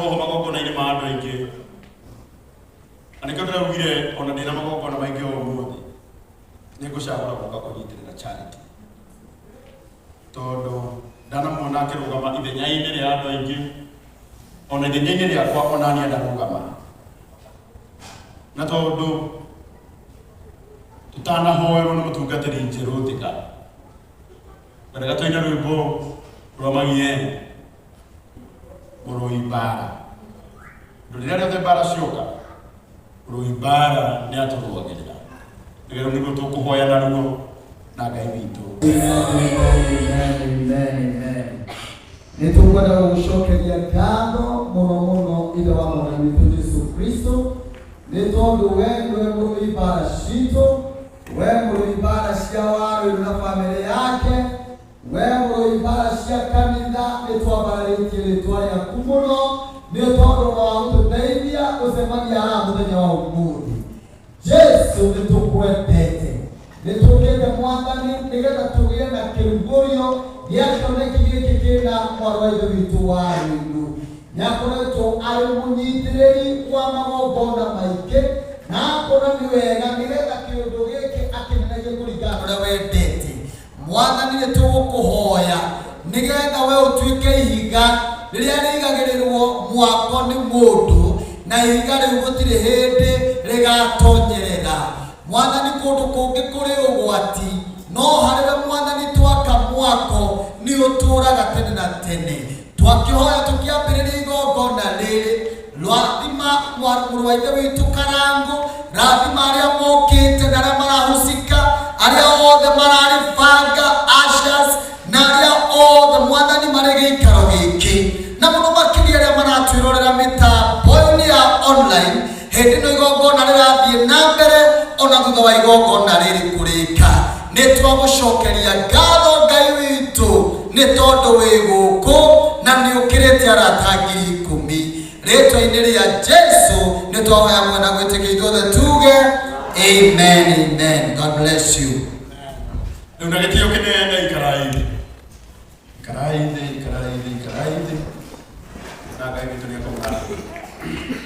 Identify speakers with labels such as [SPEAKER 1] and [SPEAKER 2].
[SPEAKER 1] ho magoko na ile maado ingi anikotera ugire ona ndina magoko na maingi o muthi niko shakura goka kunyitirira charity todo dana mona akirugama ithenya-ini ria andu aingi ona ithenya-ini riakwa ona ni ndarugama na tondu tutanahoerwo ni mutungatiri njeru thika Mereka tuina rwimbo rwamagie muruibara ndurira riothe mbara cioka muruibara ni aturwagirira nigero niguo tukuhoya naruo na Ngai witu.
[SPEAKER 2] Nitukwenda gucokeria ngatho muno muno ithe wa mwana witu Yesu Kristo ni tondu we ndiwe muruibara citu, we muruibara cia waru na family yake, we muruibara cia kanitha nitwambararitie ritwa riaku muno ni tondu wa gututeithia gucemania haha muthenya wa umuthi. Jesu nitukwendete, nitukite Mwathani nigetha tugie na kirugurio gia kioneki giki kina mwarũ wa ithe witu wa Rĩndu. Nĩakoretwo arĩ mũnyitirĩri wa magongona maingĩ na akona nĩ wega nĩgetha kĩũndũ gĩkĩ akĩnenegie kũringana ũrĩa wendete. Mwathani nĩtũgũkũhoya nĩgetha we ũtuĩke ihiga rĩrĩa rĩigagĩrĩrwo mwako nĩ mũndũ na ihiga rĩu gũtirĩ hĩndĩ rĩgatonyerera. Mwathani kũndũ kũngĩ kũrĩ ũgwati no harĩwe Mwathani twaka mwako nĩ ũtũraga tene na tene. Twakĩhoya tũkĩambĩrĩria igongona rĩrĩ, rathima mũrũ wa ithe witũ Karangũ, rathima arĩa mokĩte na arĩa marahusika, arĩa othe mararibanga ushers na arĩa othe Mwathani marĩ gĩikaro gĩkĩ, na mũno makĩria arĩa maratwĩrorera mĩtambo-inĩ ya online hĩndĩ ĩno igongona rĩrathiĩ na mbere ona thutha wa igongona rĩrĩ kũrĩka. Nĩtwagũcokeria ngatho Ngai witũ nĩ tondũ wĩ gũkũ na nĩ ũkĩrĩte arata ngiri 10. Rĩtwa-inĩ rĩa Jesu nĩtwahoya mwena gwĩtĩkia ithuothe tuge amen, amen. God bless you.
[SPEAKER 1] Rĩu na gĩtĩo kĩnene ikarai thĩ na Ngai witũ nĩekũmũrathima.